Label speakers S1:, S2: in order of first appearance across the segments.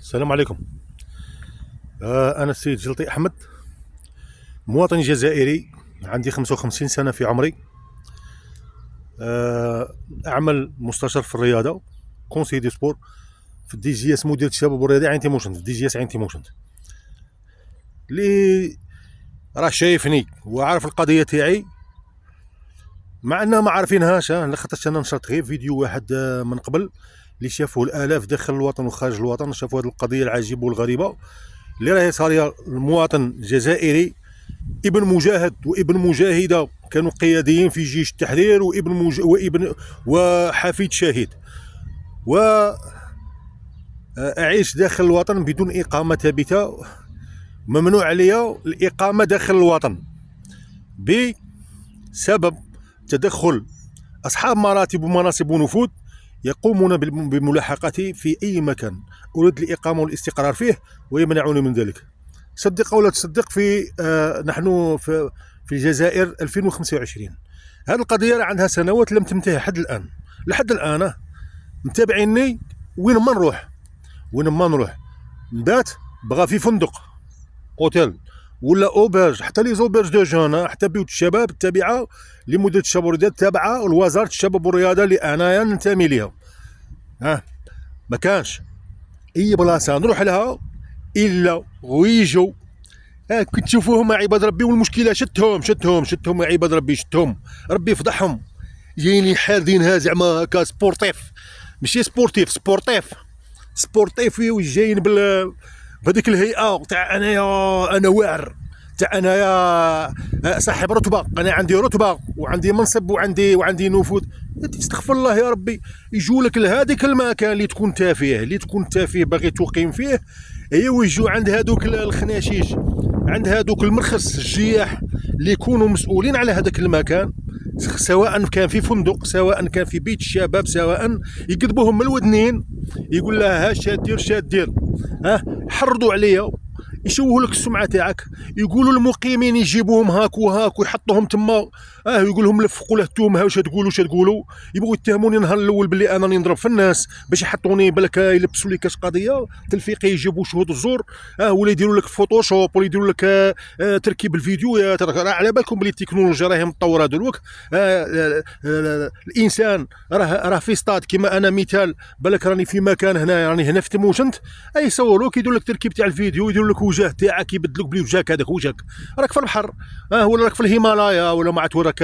S1: السلام عليكم. أنا السيد جلطي أحمد، مواطن جزائري، عندي 55 سنة في عمري. أعمل مستشار في الرياضة، كونسي دي سبور في الدي جي اس، مدير الشباب والرياضة عين تيموشنت، في الدي جي اس عين تيموشنت. اللي راه شايفني وعارف القضية تاعي، مع أننا ما عارفينهاش، لخاطرش أنا نشرت غير فيديو واحد من قبل اللي شافوه الآلاف داخل الوطن وخارج الوطن، شافوا هذه القضية العجيبة والغريبة اللي راهي صاريه. المواطن جزائري ابن مجاهد وابن مجاهده، كانوا قياديين في جيش التحرير، وابن وحفيد شهيد، أعيش داخل الوطن بدون إقامة ثابتة. ممنوع عليا الإقامة داخل الوطن بسبب تدخل أصحاب مراتب ومناصب ونفوذ يقومون بملاحقتي في أي مكان أريد الإقامة والاستقرار فيه ويمنعوني من ذلك. صدق أو لا تصدق، نحن في الجزائر 2025. هذه القضية عندها سنوات لم تنتهي لحد الآن متابعيني. وين ما نروح نبات، بغى في فندق، اوتيل ولا اوبرج، حتى لي زوبرج دو جون، حتى بيوت الشباب التابعه لمديريه الشباب والرياضه، تابعه لوزاره الشباب والرياضه اللي انايا ننتمي ليها. ما كانش اي بلاصه نروح لها الا ويجوا. كنت تشوفوهم يا عباد ربي، والمشكله شتهم يا عباد ربي، ربي يفضحهم. جايين حاردينها زعما هكا سبورتيف، ماشي سبورتيف وجايين بهذيك الهيئه تاع انا واعر، تاع انايا صاحب رتبه، انا عندي رتبه وعندي منصب وعندي نفوذ. تستغفر الله يا ربي. يجوا لك لهذيك المكان اللي تكون تافه باغي تقيم فيه، ويجوا عند هذوك الخناشيش، عند هذوك المرخص الجياح اللي يكونوا مسؤولين على هذاك المكان، سواء كان في فندق، سواء كان في بيت الشباب، سواء يكذبوهم من الودنين، يقول لها شاد دير حرضوا عليا، يشوهوا لك السمعه تاعك، يقولوا المقيمين يجيبوهم هاك وهاك ويحطوهم تما، يقول لهم لفقوا له التومه، واش تقولوا يبغوا يتهموني النهار الاول باللي انا نضرب في الناس باش يحطوني بالك يلبسوا لي كاش قضيه تلفيقي، يجيبوا شهود الزور، ولا يديروا لك فوتوشوب، ولا يديروا لك تركيب الفيديوهات. راه على بالكم بلي التكنولوجيا راهي متطوره دلوقتي. الانسان راه في ستاد كيما انا مثال، بالك راني في مكان هنا في تيموشنت، يصوروك يديروا لك تركيب تاع الفيديو، يديروا لك وجه تاعك، يبدلوك بلي وجهك هذاك وجهك راك في البحر، ولا راك في الهيمالايا، ولا ما عرفت وراك،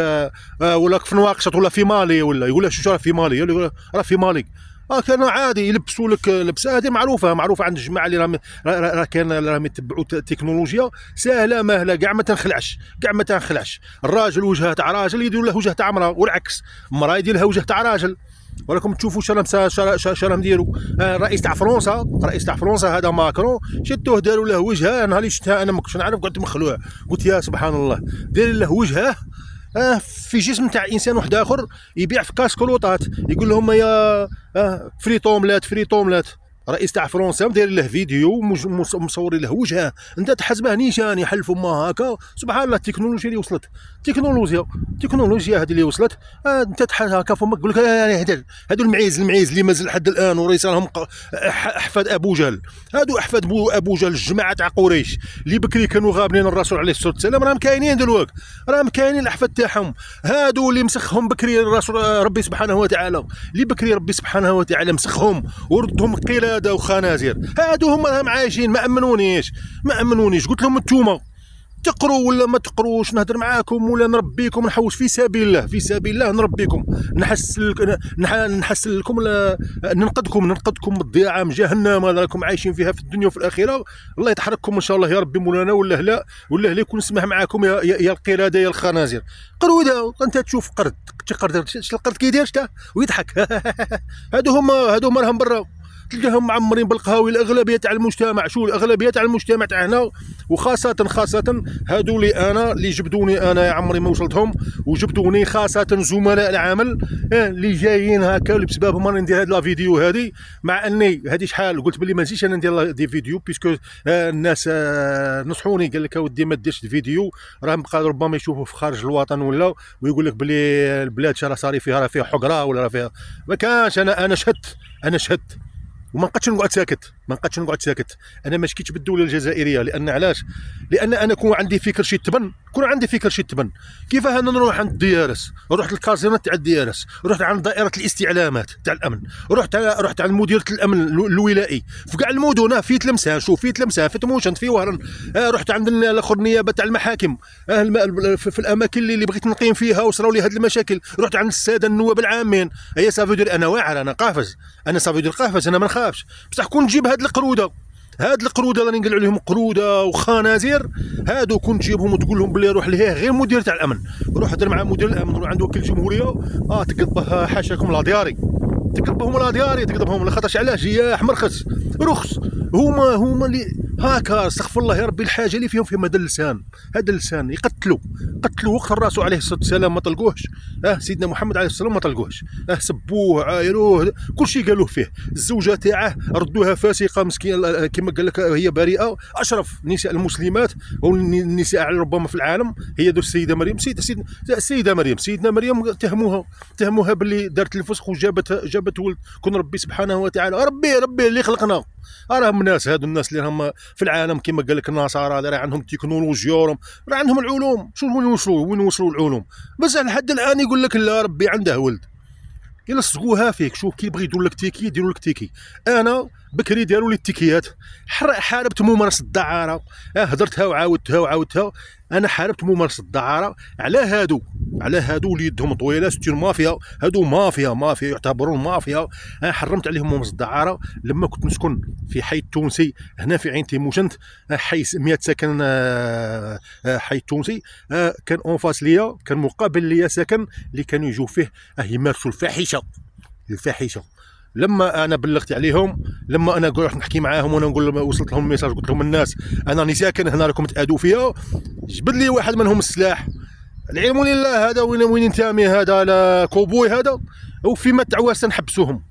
S1: ولا راك في نواكشوط، ولا في مالي، ولا يقول لك شو راه في مالي، راه في مالي. كانوا عادي يلبسوا لك لبسه هذه معروفه عند الجماعه اللي راهم يتبعوا التكنولوجيا سهله ماهله، كاع ما تنخلعش. الراجل وجهه تاع راجل يديروا له وجه تاع امراه، والعكس، المراه يدير لها وجه تاع راجل. وراكم تشوفوا شراهم ديروا. الرئيس تاع فرنسا هذا ماكرون، شتوه داروا له وجهه، نهار اللي شفتها انا ما كنتش نعرف، قلت مخلوع، قلت يا سبحان الله، داير له وجهه في جسم تاع انسان واحد اخر، يبيع في كاسكولوطات، يقول لهم يا فري طوملات. رئيس تاع فرنسا داير له فيديو مصور له وجهه، انت تحسبه نيشان يحلف ما هكا. سبحان الله، التكنولوجيا اللي وصلت، التكنولوجيا هذه اللي وصلت. انت تحس هكا فمك، يقول لك هذو المعيز اللي مازال لحد الان وريس راهم احفاد ابو جهل. هذو احفاد ابو جهل، الجماعه تاع قريش اللي بكري كانوا غابنين الرسول عليه الصلاه والسلام، راهم كاينين دلوقتي، الاحفاد تاعهم. هذو اللي مسخهم بكري الرسول ربي سبحانه وتعالى، مسخهم وردهم قلادة وخنازير. هادو هم راهم عايشين، ما امنونيش. قلت لهم انتوما تقروا ولا ما تقروش، نهضر معاكم ولا نربيكم، نحوس في سبيل الله نربيكم، نحسن لكم، ننقذكم من الضياع من جهنم راكم عايشين فيها في الدنيا وفي الاخره. الله يتحرككم ان شاء الله يا ربي مولانا، ولا لا يكون اسمح معاكم يا القلاده يا الخنازير. قروا اذا انت تشوف قرد القرد كيدير شتا ويضحك. هادو هما راهم برا، تلقاهم معمرين بالقهاوي. الاغلبيه تاع المجتمع، الاغلبيه تاع المجتمع تاع هنا، وخاصه هادو اللي جبدوني انا يا عمري ما وصلتهم، وجبدوني خاصه زملاء العمل اللي جايين هكا، اللي بسببهم انا ندير هاد لا فيديو هذه. مع اني هذه شحال قلت بلي ما نجيش انا ندير دي فيديو، بيسكو الناس نصحوني، قال لك اودي ما ديرش الفيديو، راهم بقى ربما يشوفوا في خارج الوطن ويقول لك بلي البلاد راه صاري فيها حقره، ولا راه فيها ما كانش. انا شهدت وما نقدش نقعد ساكت، ما نبقاش نقعد ساكت. انا ما شكيتش بالدوله الجزائريه، لان علاش؟ لان انا كون عندي فكر شي تبن، كيفاه انا نروح عند الديارس، رحت للكازينات تاع الديارس، رحت عند دائره الاستعلامات تاع الامن، رحت عند مديريه الامن الولائي في كاع المدن، في تلمسان، شوف في تلمسان، في تموشنت، في وهران، رحت عند الاخر النيابه تاع المحاكم، في الاماكن اللي بغيت نقيم فيها وصراو لي هذه المشاكل، رحت عند الساده النواب العامين. هي صافي انا واعر، انا قافز، انا صافي قافز، انا ما نخافش. بصح كون نجيب هاد القروده راني نقول عليهم قروده وخنازير، هادو كون تجيبهم وتقول لهم بلي روح لهيه غير مدير تاع الامن، روح هضر مع مدير الامن، روح عند وكيل الجمهوريه، تقلبه حاشاكم لا دياري، تقلبهم لاخاطرش علاش؟ جياح مرخص رخص، هما اللي هاكا. استغفر الله يا ربي، الحاجه اللي فيهم هذا اللسان يقتلوا وقت الرسول عليه الصلاه والسلام ما طلقوهش، سيدنا محمد عليه الصلاه والسلام ما طلقوهش، سبوه عايروه كل شيء قالوه فيه. الزوجه تاعه ردوها فاسقه مسكينه كما قال لك، هي بريئه، اشرف نساء المسلمات او النساء ربما في العالم هي ذو السيده مريم. سيدنا مريم تهموها باللي دارت الفسخ وجابت ولد. كون ربي سبحانه وتعالى، ربي اللي خلقنا، راهم الناس، هادو الناس اللي راهم في العالم كما قال لك النصارى، راه عندهم التكنولوجيا، راه عندهم العلوم. شو وين وصلوا العلوم؟ بس لحد الان يقول لك لا ربي عنده ولد، يلصقوها فيك. شوف كي يبغي يديروا لك تيكي، انا بكري داروا لي التيكيات، حاربت ممارسه الدعاره، هضرتها وعاودتها. انا حاربت ممارسه الدعاره على هادو اللي يدهم طويله، ستير مافيا، هادو مافيا يعتبرون مافيا. حرمت عليهم ممارسه الدعاره لما كنت نسكن في حي التونسي هنا في عين تيموشنت، حي 100 سكن، حي التونسي، كان اونفاس ليا، كان مقابل ليا سكن اللي كانوا يجوا فيه يمارسوا الفاحشه. لما انا بلغت عليهم، لما انا رحت نحكي معاهم وانا نقول لهم، وصلت لهم ميساج قلت لهم الناس انا راني ساكن هنا، راكم تادوا فيا، جبد لي واحد منهم السلاح. العلم لله، هذا وين ينتمي، هذا لا كوبوي هذا، وفيما تاع واستان حبسوهم،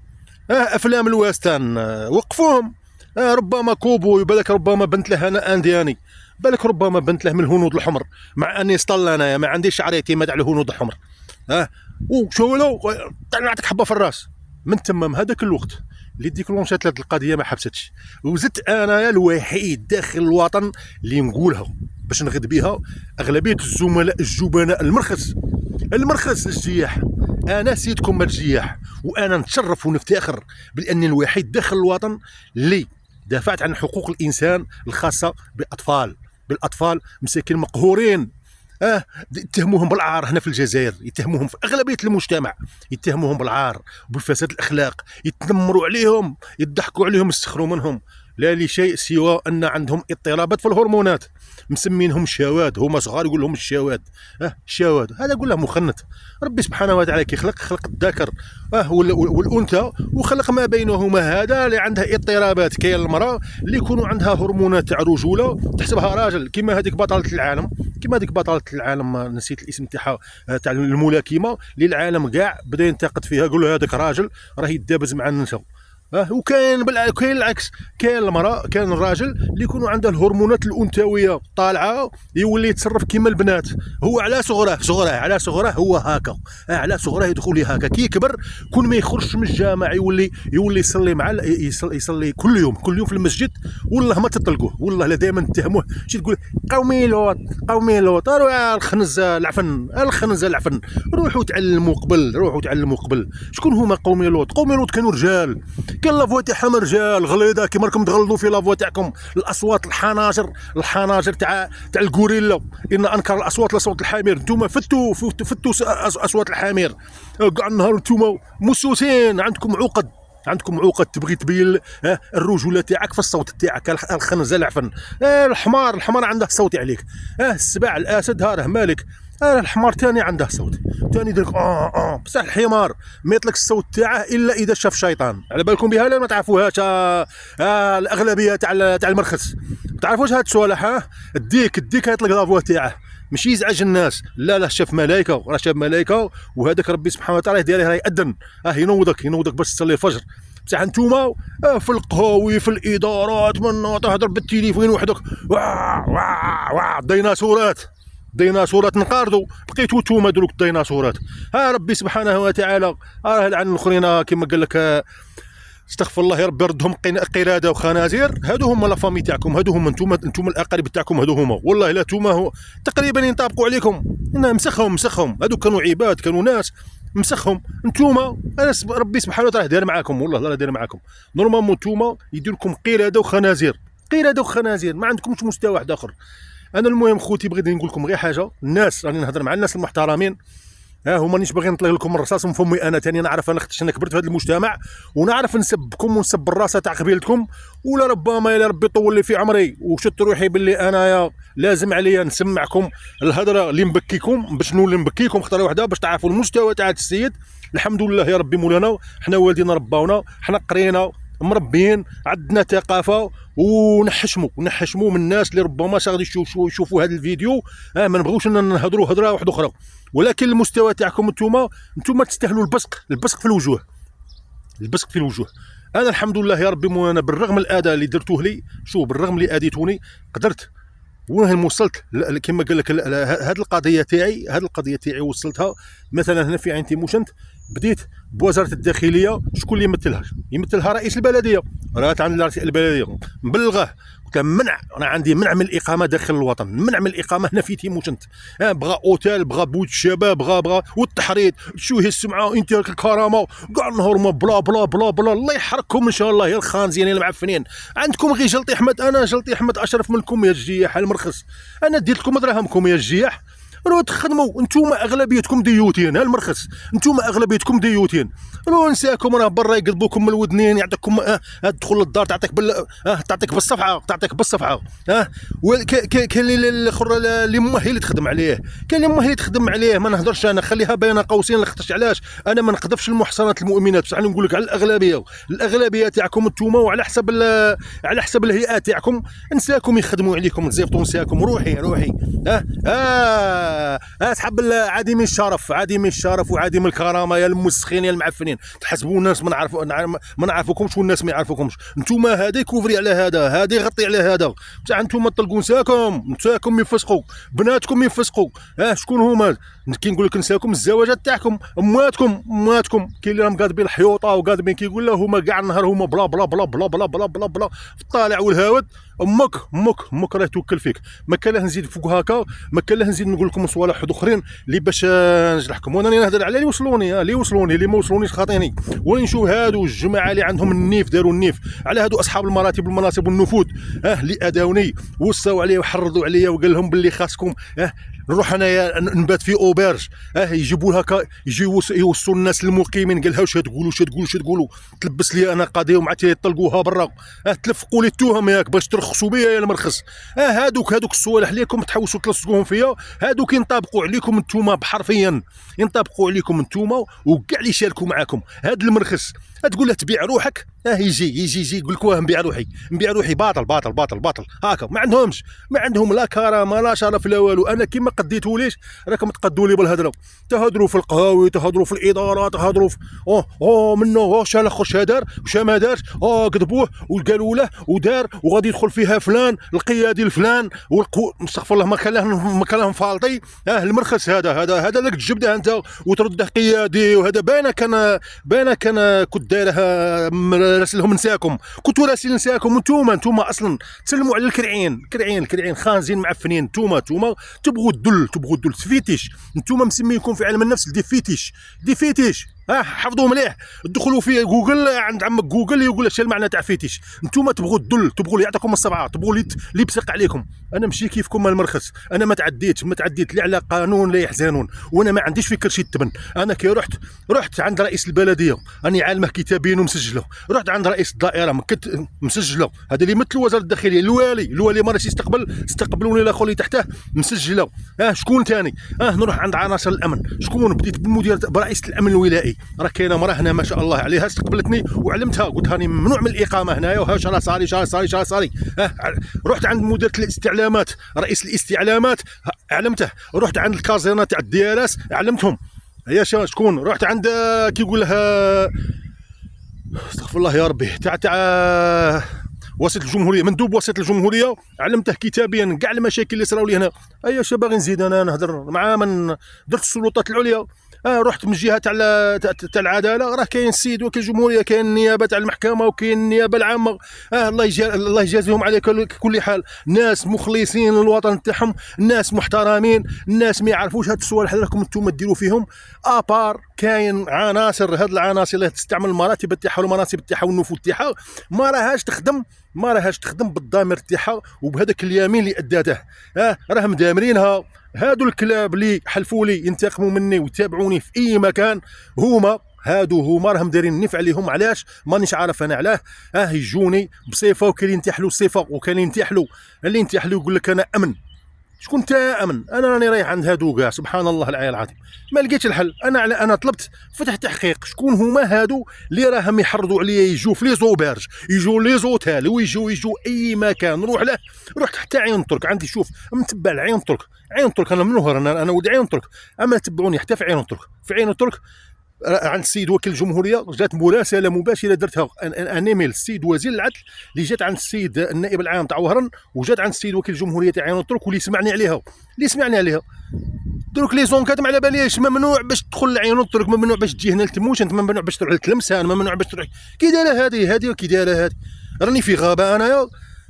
S1: افلام الواستان وقفوهم، ربما كوبوي، بالك ربما بنت له انا اندياني، بالك ربما بنت له من الهنود الحمر، مع اني سطل انايا ما عنديش شعريتي ما تاع الهنود الحمر، وشولو نعطيك حبه في الراس. من تمام هذاك الوقت اللي ديكلونشات هذه القضيه ما حبستش، وزدت انايا الوحيد داخل الوطن اللي نقولها باش نغد بها اغلبيه الزملاء الجبناء المرخص الجياح. انا سيدكم الجياح، وانا نتشرف ونفتخر باني الوحيد داخل الوطن اللي دافعت عن حقوق الانسان الخاصه بالاطفال مساكين مقهورين. يتهموهم بالعار هنا في الجزائر، يتهموهم في اغلبيه المجتمع، يتهموهم بالعار وبفساد الاخلاق، يتنمروا عليهم، يضحكوا عليهم، يسخروا منهم، لا لشيء سوى ان عندهم اضطرابات في الهرمونات، مسمينهم شواذ، هما صغار يقول لهم الشواذ، الشواذ هذا يقول له مخنث. ربي سبحانه وتعالى خلق الذكر والانثى، وخلق ما بينهما، هذا اللي عندها اضطرابات. كاين المراه اللي يكونوا عندها هرمونات تاع رجوله تحسبها راجل، كما هذيك بطله العالم، نسيت الاسم تاعها، تاع الملاكمه اللي العالم كاع بدا ينتقد فيها، يقول له هذاك راجل راه يدابز مع النساء. وكاين كاين العكس، كاين المراه، كاين الراجل اللي يكونوا عنده الهرمونات الانثويه طالعه، يولي يتصرف كيما البنات. هو على صغره هو هكا، على صغره يدخل هكا، كي يكبر كون ما يخرجش من الجامع يولي يصلي مع يصلي كل يوم في المسجد. والله ما تطلقوه، والله لا دائما تتهموه، شي تقول قومي لوط، روح الخنز العفن، روحوا تعلموا قبل. شكون هما قومي لوط كانوا رجال، كان لافوا تاعهم رجال غليظه كيما راكم تغلظوا في لافوا تاعكم، الاصوات الحناجر تاع الغوريلا، ان انكر الاصوات لصوت الحمير. نتوما فتوا اصوات الحمير كاع النهار، نتوما مسوسين، عندكم عقد تبغي تبين الرجوله تاعك في الصوت تاعك، الخنز العفن. الحمار عنده صوت عليك، السبع الاسد راه مالك، الحمار تاني عنده صوت، تاني يدير بصح الحمار ما يطلق الصوت تاعه الا اذا شاف شيطان. على بالكم بها لا ما تعرفوهاش؟ الاغلبيه تاع المرخص ما تعرفوش هاد الصوالح. الديك يطلق لافوا تاعه، ماشي يزعج الناس، لا شاف ملائكه، وهذاك ربي سبحانه وتعالى دايره راه يأذن، ينوضك باش تصلي الفجر. بصح انتوما في القهاوي، في الادارات، من تهضر بالتليفون وحدك، ديناصورات نقاردوا، بقيتوا نتوما دروك الديناصورات. ربي سبحانه وتعالى راه لعن الاخرين كما قال لك استغفر الله يا ربي يردهم قرادة وخنازير. هادو هما لا فامي تاعكم، هادو هما نتوما الاقارب تاعكم، هادو هما والله لا نتوما هو تقريبا ينطبقوا عليكم. مسخهم هادو كانوا عباد، كانوا ناس مسخهم. نتوما انا ربي سبحانه وتعالى داير معاكم، والله لا داير معاكم. نورمالمون نتوما يدير لكم قرادة وخنازير، ما عندكمش مستوى واحد اخر. انا المهم خوتي بغيت نقول لكم غير حاجه، الناس راني نهضر مع الناس المحترمين، هما مانيش باغي نطلق لكم الرصاص من فمي. انا ثاني نعرف انا اختش انا كبرت في هذا المجتمع، ونعرف نسبكم ونسب الراسه تاع قبيلتكم، ولا ربما يا ربي طول لي في عمري وشدت روحي باللي انايا لازم عليا نسمعكم الهضره اللي نبكيكم باش نولي نبكيكم خطره واحده باش تعرفوا المستوى تاع السيد. الحمد لله يا ربي مولانا، حنا والدينا رباونا، حنا قرينا مربيين، عندنا ثقافه، ونحشموا من الناس اللي ربما غادي يشوفوا هذا الفيديو. ما نبغوش نهضروا هضره واحده اخرى، ولكن المستوى تاعكم نتوما تستاهلوا البصق في الوجوه. انا الحمد لله يا ربي مولانا بالرغم من الاذى اللي درتوه لي، شوف بالرغم اللي اذيتوني قدرت وين وصلت كما قال لك. هذه القضيه تاعي وصلتها. مثلا هنا في عين تيموشنت بديت بوزاره الداخليه، شكون اللي يمثلها رئيس البلديه. رات عند رئيس البلديه مبلغه، قلت له منع، انا عندي منع من الاقامه داخل الوطن، منع من الاقامه هنا في تيموشنت. بغى اوتيل، بغى بوت الشباب، بغى والتحريض، تشويه السمعه، انتهاك الكرامه، كاع النهار ما بلا بلا بلا بلا. الله يحرقكم ان شاء الله يا الخانزين يا المعفنين. عندكم غير جلطي احمد، انا جلطي احمد اشرف منكم يا الجياح المرخص. انا ديت لكم دراهمكم يا الجياح، روحوا تخدموا. نتوما اغلبيتكم ديوتين، المرخص نتوما اغلبيتكم ديوتين. روحوا نساكم راه برا يقلبوكم من الودنين، يعطيكم تدخل للدار تعطيك تعطيك بالصفعه. كاين الاخر اللي مه هي اللي تخدم عليه، ما نهضرش انا، خليها بين قوسين. لاختش علاش انا ما نقذفش المحصنات المؤمنات، بصح نقول لك على الاغلبيه تاعكم نتوما، وعلى حسب الهيئات تاعكم نساكم يخدموا عليكم، نزيبطوا نساكم. روحي اسحب عديم الشرف وعديم الكرامه يا المسخين يا المعفنين. تحسبوا الناس ما نعرفوكمش والناس ما يعرفوكمش. نتوما هذا كوفري على هذا يغطي على هذا، بصح نتوما طلقوا نساكم يفسقوا، بناتكم يفسقوا. شكون هما؟ كي نقول لك نساكم الزواجات تاعكم، امواتكم كاين اللي راهم قادبين الحيوطه وقادبين كيقول له هما كاع النهار هما بلا بلا بلا بلا بلا بلا بلا بلا في الطالع والهاود. امك راه توكل فيك. ما كان له نزيد فوق هكا، ما كان له نزيد نقول لكم صوالح اخرين اللي باش نجرحكم. وانا نهضر على اللي وصلوني، اللي ما وصلونيش خاطيني. وين نشوف هادو الجماعه اللي عندهم النيف، داروا النيف على هادو اصحاب المراتب والمناصب والنفوذ، اللي اذاوني وصاو عليا وحرضوا عليا وقال لهم باللي خاصكم نروح انايا نبات في اوبرج، يجيبوا هكا يجيو يوصوا الناس المقيمين. قال لها واش تقولوا تلبس لي انا قضيه ومع يطلقوها برا، تلفقوا لي التهم ياك باش ترخصوا بيا يا المرخص. هادوك الصوالح اللي راكم تحوسوا تلصقوهم فيا، هادوك ينطبقوا عليكم نتوما بحرفيا، ينطبقوا عليكم نتوما وكاع اللي شاركوا معاكم. هاد المرخص تقول له تبيع روحك، يجي يقول لك نبيع روحي باطل هكا. ما عندهم لا كرامه لا شرف لا والو. انا كيما قديتوليش راكم تقدوا لي بالهضره، تهضروا في القهاوي، تهضروا في الاداره، تهضروا في منه شال خش دار وش ما دارش، كذبوه وقالوا له ودار وغادي يدخل فيها فلان القيادي الفلان استغفر الله ما كان لهم فالطي. المرخص هذا لك تجبده انت وترده قيادي، وهذا باينه كان كنت دايرها راسلهم نساكم، كنتوا راسل نساكم. نتوما اصلا تسلموا على الكرعين خانزين معفنين. نتوما تبغوا الدل تفيتيش. نتوما مسميكم في علم النفس دي فيتيش. حفظوا مليح، دخلوا في جوجل عند عمك جوجل يقول لك شنو المعنى تاع فيتيش. نتوما تبغوا الدل، تبغوا اللي يعطيكم الصبعه، تبغوا اللي يبصق عليكم. انا ماشي كيفكم المرخص، انا ما تعديت لا على قانون لا يحزنون، وانا ما عنديش فكر شي التبن. انا كي رحت عند رئيس البلديه، راني عالمه كتابين ومسجله. رحت عند رئيس الدائره كنت مسجله، هذا اللي يمثل وزاره الداخليه. الوالي ما راش استقبلوني الاخر اللي تحته مسجله. شكون ثاني؟ نروح عند عناصر الامن. شكون؟ بديت برئيس الامن الولائي. راه كاينه مراه هنا ما شاء الله عليها استقبلتني وعلمتها، قلت راني ممنوع من الاقامه هنايا، وها شرا صاري. رحت عند مدير الاستعلامات، رئيس الاستعلامات علمته. رحت عند الكازينه تاع الديالاس علمتهم. هي شكون؟ رحت عند كيقول لها استغفر الله يا ربي تاع وسط الجمهوريه، مندوب وسط الجمهوريه، علمته كتابيا كاع المشاكل اللي صراو لي هنا. ايا باغي نزيد انا نهضر مع من درت السلطات العليا. رحت من جهه تاع العداله، راه كاين السيد وكيل الجمهوريه، كاين النيابه تاع المحكمه وكاين النيابه العامه. الله يجازيهم على كل حال، ناس مخلصين للوطن تاعهم، ناس محترمين، الناس ما يعرفوش هاد الصوالح اللي راكم نتوما ديروا فيهم. ابار كاين عناصر، هاد العناصر اللي تستعمل المراتب تاعها والمناصب تاعها والنفوذ تاعها ما راهاش تخدم بالضمير تاعها وبهذاك اليمين اللي اداته. راهم دامرينها. هادو الكلاب اللي حلفوا لي ينتقموا مني ويتابعوني في اي مكان، هما راهم دايرين النفع عليهم. علاش مانيش عارف انا علاه. يجوني بصفه وكاين ينتحلوا الصفه وكاين ينتحلوا اللي ينتحلوا يقول لك انا امن. شكون تا امن؟ انا راني رايح عند هادو كاع، سبحان الله العلي العظيم، ما لقيتش الحل. انا طلبت فتح تحقيق شكون هما هادو اللي راهم يحرضوا عليا يجوا في لي زوبرج، يجوا لي زوتيل، ويجوا اي مكان نروح له. رحت حتى عين ترك، عندي شوف متبع العين ترك. عين ترك انا منهر، انا ولد عين ترك، اما تبعوني حتى في عين ترك. في عين ترك عند السيد وكيل الجمهوريه جات مراسله مباشره درتها ان ايميل السيد وزير العدل اللي جات عند السيد النائب العام تاع وهران، وجات عند السيد وكيل الجمهوريه تاع عين ترك، واللي سمعني عليها دروك لي زونكات ما على باليش. ممنوع باش تدخل لعين ترك، ممنوع باش تجي هنا لتموش، انت ممنوع باش تروح لتلمسان، ممنوع باش تروح. كي دايره هذه وكي دايره هذه. راني في غابه انايا،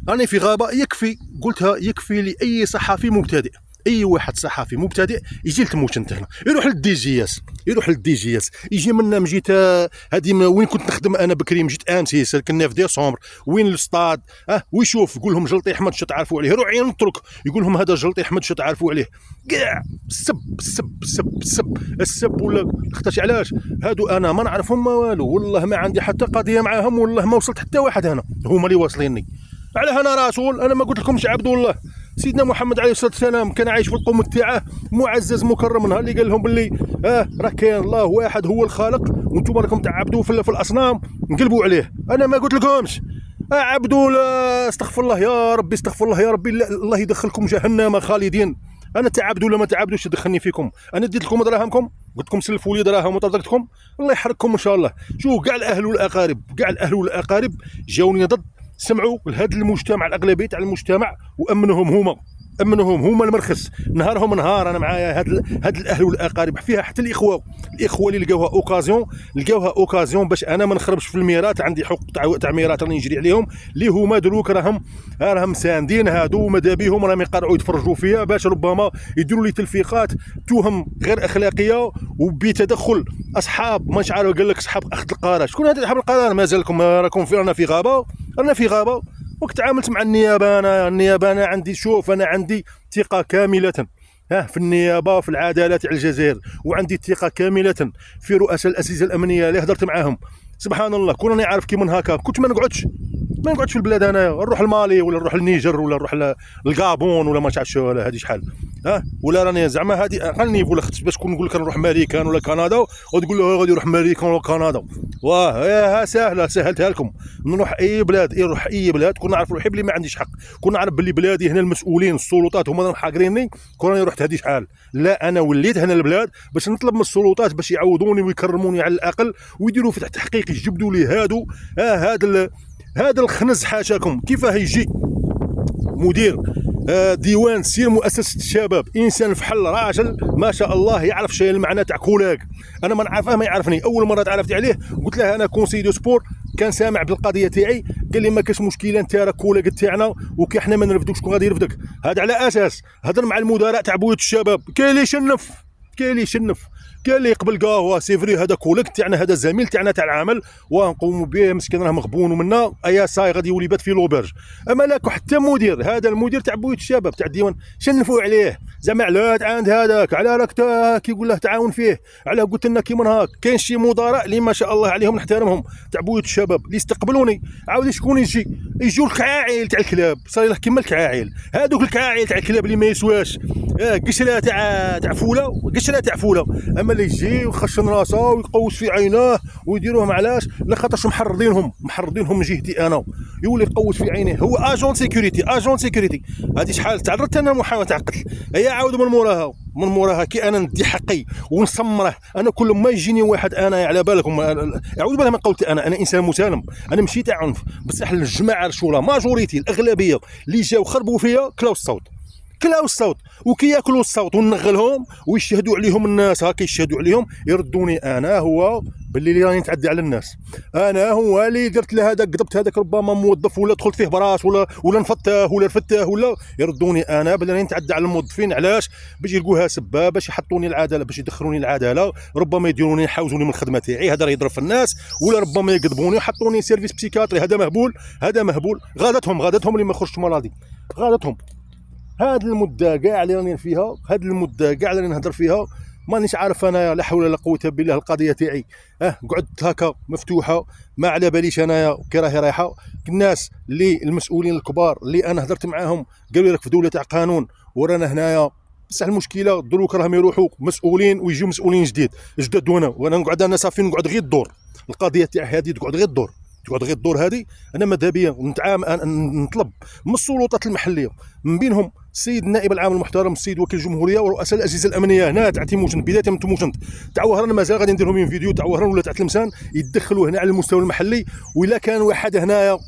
S1: راني في غابه. يكفي قلتها، يكفي لاي صحفي مبتدئ، اي واحد صحفي مبتدئ يجي لتموشنت هنا، يروح للدي جي اس، يجي منا. مجيت هذه وين كنت نخدم انا بكري، مجيت امس كنا في ديسمبر، وين الاستاد ويشوف يقول لهم جلطي احمد شو تعرفوا عليه. روح عين ترك يقول لهم هذا جلطي احمد شو تعرفوا عليه. كاع السب ولا اختاش. علاش هادو انا ما نعرفهم ما والو، والله ما عندي حتى قضيه معاهم، والله ما وصلت حتى واحد هنا، هما اللي واصليني. علاه انا رسول، انا ما قلت لكمش عبد الله. سيدنا محمد عليه الصلاه والسلام كان عايش في القوم تاعه معزز مكرم، نهار اللي قال لهم باللي راه كاين الله واحد هو الخالق، وانتم راكم تعبدوا في الاصنام نقلبوا عليه. انا ما قلت لكمش عبدوا، استغفر الله يا ربي، استغفر الله يا ربي، الله يدخلكم جهنم خالدين. انا تعبدوا ولا ما تعبدوش تدخلني فيكم. انا ديت لكم دراهمكم، قلت لكم سلفوا لي دراهم وطردتكم، الله يحرقكم ان شاء الله. شوف كاع الاهل والاقارب جاوني ضد، سمعوا لهذا المجتمع، الاغلبيه تاع المجتمع، وامنهم هما المرخص. نهارهم نهار انا معايا هاد الاهل والاقارب، فيها حتى الاخوه اللي لقاوها اوكازيون باش انا ما نخربش في الميراث. عندي حقوق تاع ميراث راني نجري عليهم، اللي هما دروك راهم ساندين هادو، وماذا بهم راهم يقرعوا يتفرجوا فيها باش ربما يديروا لي تلفيقات تهم غير اخلاقيه وبتدخل اصحاب مانيش عارف. قال لك اصحاب اخذ القرار. شكون هاد اصحاب القرار؟ مازالكم راكم رانا في غابه. وقت تعاملت مع النيابه انا عندي، شوف انا عندي ثقه كامله في النيابه وفي العداله تاع الجزائر، وعندي ثقه كامله في رؤساء الاساتذه الامنيه اللي هضرت معاهم. سبحان الله كون راني عارف كيما هكا كنت ما نقعدش في البلاد. انا نروح المالي ولا نروح للنيجر ولا نروح للغابون ولا ما تعرفش ولا هذه شحال. ولا راني زعما هذه اقل نيفو. ولا باش نقول لك نروح امريكان ولا كندا وتقول له غادي يروح امريكان ولا كندا. واه سهله، سهلتها لكم. نروح اي بلاد كون نعرف روحي بلي ما عنديش حق، كون نعرف بلي بلادي هنا المسؤولين السلطات هما اللي حاقريني، كون راني رحت هذه شحال. لا انا وليت هنا البلاد باش نطلب من السلطات باش يعوضوني ويكرموني على الاقل، ويديروا فتح تحقيق يجبدوا لي هذا الخنز. حاشاكم كيفاه يجي مدير ديوان سير مؤسسه الشباب، انسان فحل راجل ما شاء الله، يعرف شيء المعنى تاع كولاك. انا ما نعرفه ما يعرفني. اول مره تعرفت عليه قلت له انا كونسي دو سبور، كان سامع بالقضيه تاعي، قال لي ما كاش مشكله، انت راه كولاك تاعنا وكي حنا ما نرفدوكش شكون غادي يرفدك. هذا على اساس هضر مع المدراء تاع بيوت الشباب، كاين اللي يشنف، كاين اللي يقبل قهوه سيفري هذا كوليك تاعنا، هذا زميل تاعنا تاع العمل ونقوموا به. مسكين راه مغبون ومنا ايا صاي غادي يولي بات في لوبرج. اما لاكو حتى مدير، هذا المدير تاع بيوت الشباب تاع الديوان شنفوا عليه زعما على عند هذاك، على راك كيقول له تعاون فيه، على قلت لنا كيما هاك. كاين شي مدراء اللي ما شاء الله عليهم نحترمهم تاع بيوت الشباب اللي استقبلوني. عاود شكون يجيو الكعاعيل تاع الكلاب، صاير له كيما الكعاعيل، هذوك الكعاعيل تاع الكلاب اللي ما يسواش قشره تاع فوله، اما اللي يجي ويخشن راسه ويقوس في عيناه ويديروهم. علاش؟ لخاطرش محرضينهم من جهتي انا، يولي يقوس في عينيه. هو اجون سيكوريتي. هذه شحال تعرضت انا محاوله تاع قتل. هي عاود من موراها كي انا ندي حقي ونسمره. انا كل ما يجيني واحد انا على بالكم اعوذ بالله من قولت انا انسان مسالم، انا ماشي تاع عنف، بصح الجماعه الشوله ماجوريتي الاغلبيه اللي جاو خربوا فيا كلاو الصوت. كلاو الصوت وكياكلوا الصوت ونغلهم ويشهدوا عليهم الناس، هاك يشهدوا عليهم يردوني انا هو باللي اللي راني نتعدى على الناس، انا هو اللي درت لهذاك قضبت هذاك ربما موظف ولا دخلت فيه براس ولا نفتاه ولا رفتاه ولا يردوني انا باللي راني نتعدى على الموظفين. علاش؟ باش يلقوها سبه باش يحطوني العداله، باش يدخلوني العداله، ربما يديروني يحوزوني من الخدمه تاعي، هذا راه يضرب في الناس، ولا ربما يقضبوني ويحطوني سيرفيس بسيكاتري. هذا مهبول، هذا مهبول. غادتهم اللي ما خرجتش مرضي، غادتهم. هاد المده كاع اللي راني فيها، هاد المده كاع اللي نهضر فيها مانيش عارف انا لا حول ولا قوه بالله. القضيه تاعي قعدت هكا مفتوحه، ما على باليش انايا كي راهي رايحه. الناس اللي المسؤولين الكبار اللي انا هضرت معاهم قالوا لي راك في دوله تاع قانون ورانا هنايا، بصح المشكله دروك راهم يروحوا مسؤولين ويجيو مسؤولين جداد، وانا نقعد انا صافي نقعد غير الدور. القضيه تاع هذه تقعد غير الدور، تقعد غير الدور هذه. انا ماذا بيا نطلب من السلطات المحليه، من بينهم السيد النائب العام المحترم، السيد وكيل الجمهوريه، ورؤساء الاجهزه الامنيه هنا تاع تيموشنت، بدايه من تيموشنت تاع وهران مازال غادي ندير لهم فيديو تاع وهران ولا تاع تلمسان، يتدخلوا هنا على المستوى المحلي. وإلا كان واحد هنايا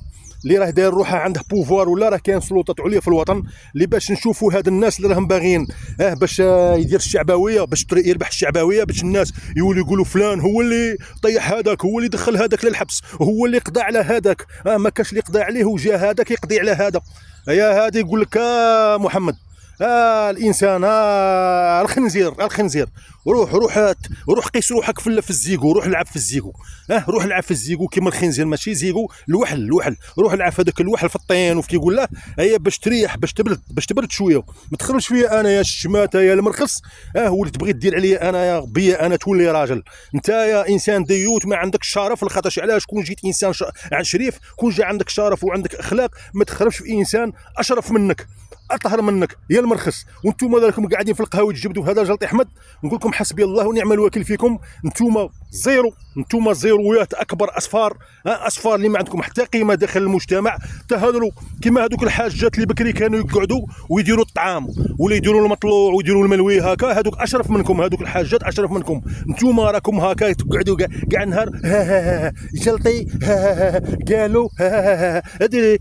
S1: اللي راه داير روحه عنده بوفوار ولا راه كاين سلطات عليا في الوطن اللي باش نشوفوا هاد الناس اللي راهم باغيين باش يدير الشعبويه، باش يربح الشعبويه، باش الناس يولوا يقولوا فلان هو اللي طيح هذاك، هو اللي دخل هذاك للحبس، هو اللي قضى على هذاك، ما كاش اللي قضى عليه وجا هذاك يقضي على هذا. يا هذا يقول لك محمد الانسان الخنزير روح قيس روحك في الزيكو، روح العب في الزيكو، روح العب في الزيكو كيما الخنزير، ماشي زيكو الوحل، روح العب هذاك الوحل في الطين وفي كيقول له هيا باش تريح، باش تبرد شويه، ما تخرجش فيا انا يا الشماته يا المرخص، واللي تبغي دير عليا انا يا بيا انا تولي راجل. انت يا انسان ديوت ما عندك الشرف، الخاطرش علاش كون جيت انسان شريف، كون جا عندك شرف وعندك اخلاق، ما تخرجش في انسان اشرف منك اطهر منك يا المرخص. وانتم راكم قاعدين في القهاوي تجبدوا في هذا جلطي احمد، نقول لكم حسبي الله ونعم الوكيل فيكم. انتم زيرويات اكبر اصفار اللي ما عندكم حتى قيمه داخل المجتمع. تهضروا كما هذوك الحاجات اللي بكري كانوا يقعدوا ويديروا الطعام ولا يديروا المطلوع ويديروا الملوي هكا، هذوك اشرف منكم، هذوك الحاجات اشرف منكم. انتم راكم هكا تقعدوا كاع النهار جلطي قالوا ادري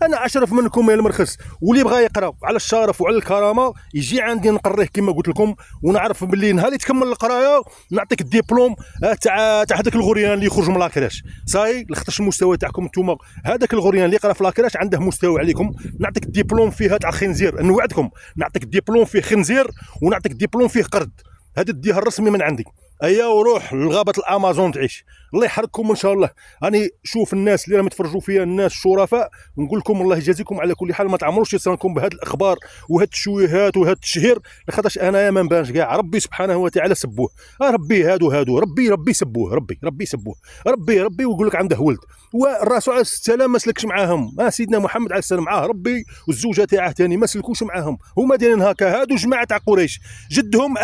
S1: انا اشرف منكم يا المرخص. واللي بغى يقرا على الشرف وعلى الكرامه يجي عندي نقريه كما قلت لكم، ونعرف باللي نهار اللي تكمل القرايه نعطيك الدبلوم تاع هذاك الغوريان اللي يخرج من لاكراش. صاي لخاطرش المستوى تاعكم نتوما، هذاك الغوريان اللي يقرا في لاكراش عنده مستوى عليكم. نعطيك الدبلوم فيها تاع الخنزير، نوعدكم نعطيك الدبلوم فيه خنزير ونعطيك الدبلوم فيه قرد. هذا الديها الرسمي من عندي. ايا وروح لغابه الامازون تعيش، الله يحرقكم ان شاء الله. راني شوف الناس اللي راهم يتفرجوا فيا، الناس الشرفاء، نقول لكم الله يجازيكم على كل حال. ما تعمروش يصيركم بهاد الاخبار وهاد التشويهات وهاد التشهير، لخاطرش انايا ما نبانش كاع. ربي سبحانه وتعالى سبوه، ربي هادو ربي سبوه، ربي سبوه، ربي ويقول لك عنده ولد. والرسول عليه السلام ما سلكش معاهم، سيدنا محمد عليه السلام معاه ربي والزوجه تاعه ثاني ما سلكوش معاهم، هما دايرين هكا. هادو جماعه تاع قريش، جدهم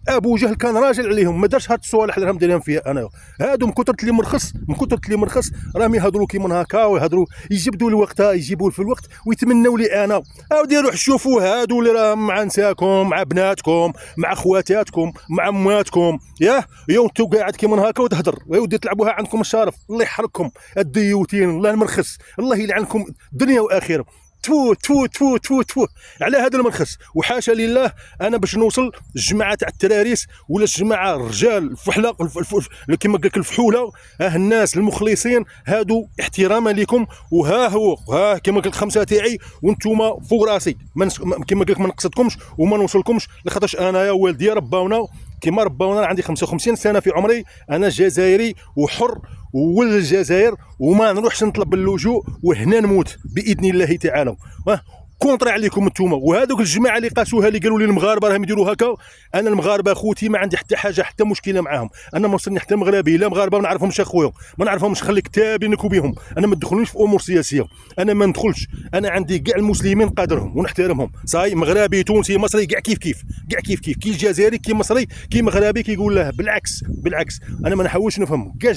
S1: ابو جهل كان راجل عليهم، ما دارش هاد الصوالح اللي راهم دايرين فيها انا. هادو من كثرة اللي مرخص راهم يهضروا كيما هكا، ويهضروا يجبدوا الوقت، يجيبوا في الوقت ويتمنوا لي انا. اودي روح شوفوا هادو اللي راهم مع نساكم، مع بناتكم، مع خواتاتكم، مع امواتكم، يا انتو قاعد كيما هكا وتهضر ويودي تلعبوها عندكم الشرف. الله يحرقكم الديوتين، الله المرخص، الله يلعنكم دنيا واخره. تفو على هذا المرخص. وحاشا لله انا باش نوصل الجماعه تاع التراريس ولا الجماعه الرجال الفحله كما قال لك الفحوله، الناس المخلصين هادو احتراما لكم. وها هو كما قلت خمسه تاعي وانتم فوق راسي، كما قال لك ما نقصدكمش وما نوصلكمش، لخاطرش انايا والديا رباونا كما رباونا. عندي 55 سنه في عمري، انا جزائري وحر وولد الجزائر، وما نروحش نطلب اللجوء وهنا نموت باذن الله تعالى. كونطري عليكم نتوما. وهذوك الجماعه اللي قاسوها اللي قالوا لي المغاربه راهم يديروا هكا، انا المغاربه خوتي ما عندي حتى حاجه حتى مشكله معاهم. انا ما وصلني حتى مغربي لا مغاربه ما نعرفهمش اخويا، ما نعرفهمش، خلي كتابينك بهم. انا ما تدخلونيش في امور سياسيه، انا ما ندخلش. انا عندي كاع المسلمين قادرهم ونحترمهم. صاي مغربي تونسي مصري كاع كيف كي الجزائري كي مصري كي مغربي كيقول له بالعكس. انا ما نحاولش نفهم كاع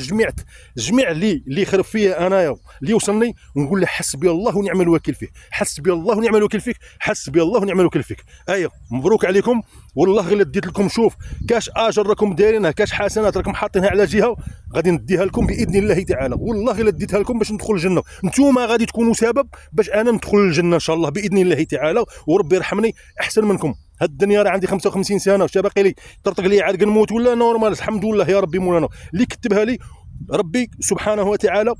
S1: جميع اللي يخرب فيا انايا اللي وصلني، ونقول له حسبي الله ونعم الوكيل فيه، حسبي الله ونعم ونعم الوكيل فيك، حسبي الله ونعم الوكيل فيك. ايوا مبروك عليكم والله غير ديت لكم. شوف كاش اجر راكم دايرينها، كاش حسنات راكم حاطينها على جهه، غادي نديها لكم باذن الله تعالى. والله غير ديتها لكم باش ندخل الجنه، نتوما غادي تكونوا سبب باش انا ندخل الجنه ان شاء الله باذن الله تعالى، وربي يرحمني احسن منكم. هاد الدنيا راه عندي 55 سنه، واش باقي لي طرطق لي عاد نموت ولا نورمال؟ الحمد لله يا ربي مولانا اللي كتبها لي ربي سبحانه وتعالى،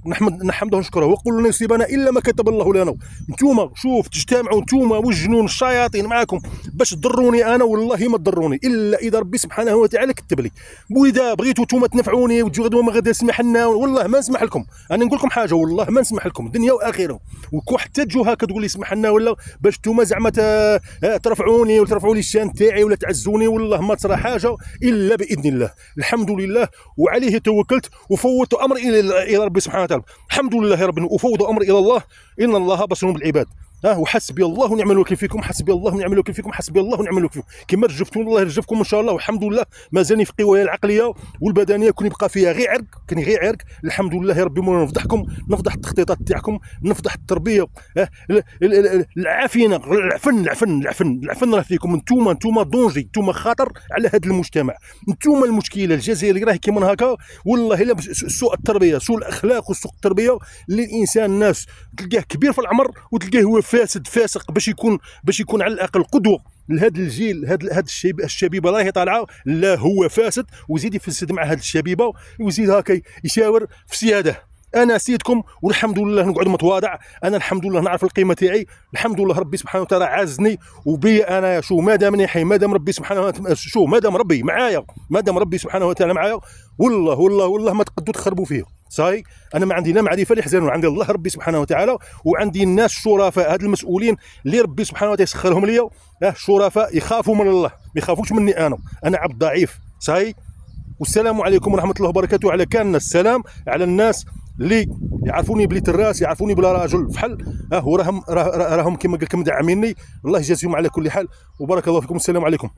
S1: نحمده ونشكره. وقل لن يصيبنا الا ما كتب الله لنا. نتوما شوف تجتمعوا نتوما والجنون الشياطين معاكم باش تضروني انا، والله ما تضروني الا اذا ربي سبحانه وتعالى كتب لي. واذا بغيتوا نتوما تنفعوني وتجوا غدوه ما غادي نسمح لنا، والله ما نسمح لكم. انا نقول لكم حاجه، والله ما نسمح لكم دنيا واخره. وكون حتى تجوا هكا تقول لي سمح لنا ولا باش نتوما زعما ترفعوني وترفعوا لي الشان تاعي ولا تعزوني، والله ما تصرى حاجه الا باذن الله. الحمد لله وعليه توكلت وفوضت امري الى ربي سبحانه وتعالى. الحمد لله يا ربي، وفوض امري الى الله، ان الله بصير بالعباد. وحسبي الله ونعم الوكيل فيكم، حسبي الله ونعم الوكيل فيكم، حسبي الله ونعم الوكيل فيكم. كما رجفتون الله يرجفكم ان شاء الله. والحمد لله مازالني في قوايا العقليه والبدنيه، كون يبقى فيها غير عرق، كان غير عرق. الحمد لله يا ربي مولانا، نفضحكم، نفضح التخطيطات تاعكم، نفضح التربيه العافينه، العفن راه فيكم. نتوما دونجي، نتوما خطر على هذا المجتمع. نتوما المشكله الجزائري راهي كيما هكا والله. الا سوء التربيه، سوء الاخلاق وسوء التربيه للانسان. الناس تلقاه كبير في العمر وتلقاه هو فاسد فاسق، باش يكون على الاقل قدوه لهذا الجيل. هذا الشبيبه راهي طالعه، لا هو فاسد ويزيد يفسد مع هذه الشبيبه ويزيد هكا يشاور في سياده. انا سيدكم والحمد لله نقعد متواضع. انا الحمد لله نعرف القيمه تاعي، الحمد لله ربي سبحانه وتعالى عازني وبي. انا شو مادام نحي، مادام ربي سبحانه وتعالى شو مادام ربي معايا، مادام ربي سبحانه وتعالى معايا، والله ما تقدروا تخربوا فيه. صاي انا ما عندي لا معرفه لا حزن، عندي الله ربي سبحانه وتعالى، وعندي الناس الشرفاء، هاد المسؤولين اللي ربي سبحانه وتعالى يسخرهم ليا. الشرفاء يخافوا من الله، ما يخافوش مني انا عبد ضعيف. صاي والسلام عليكم ورحمه الله وبركاته. على كان السلام على الناس اللي يعرفوني بلي تراس، يعرفوني بلا راجل فحل، وراهم كما قال لكم دعميني. الله يجازيهم على كل حال، وبارك الله فيكم. السلام عليكم.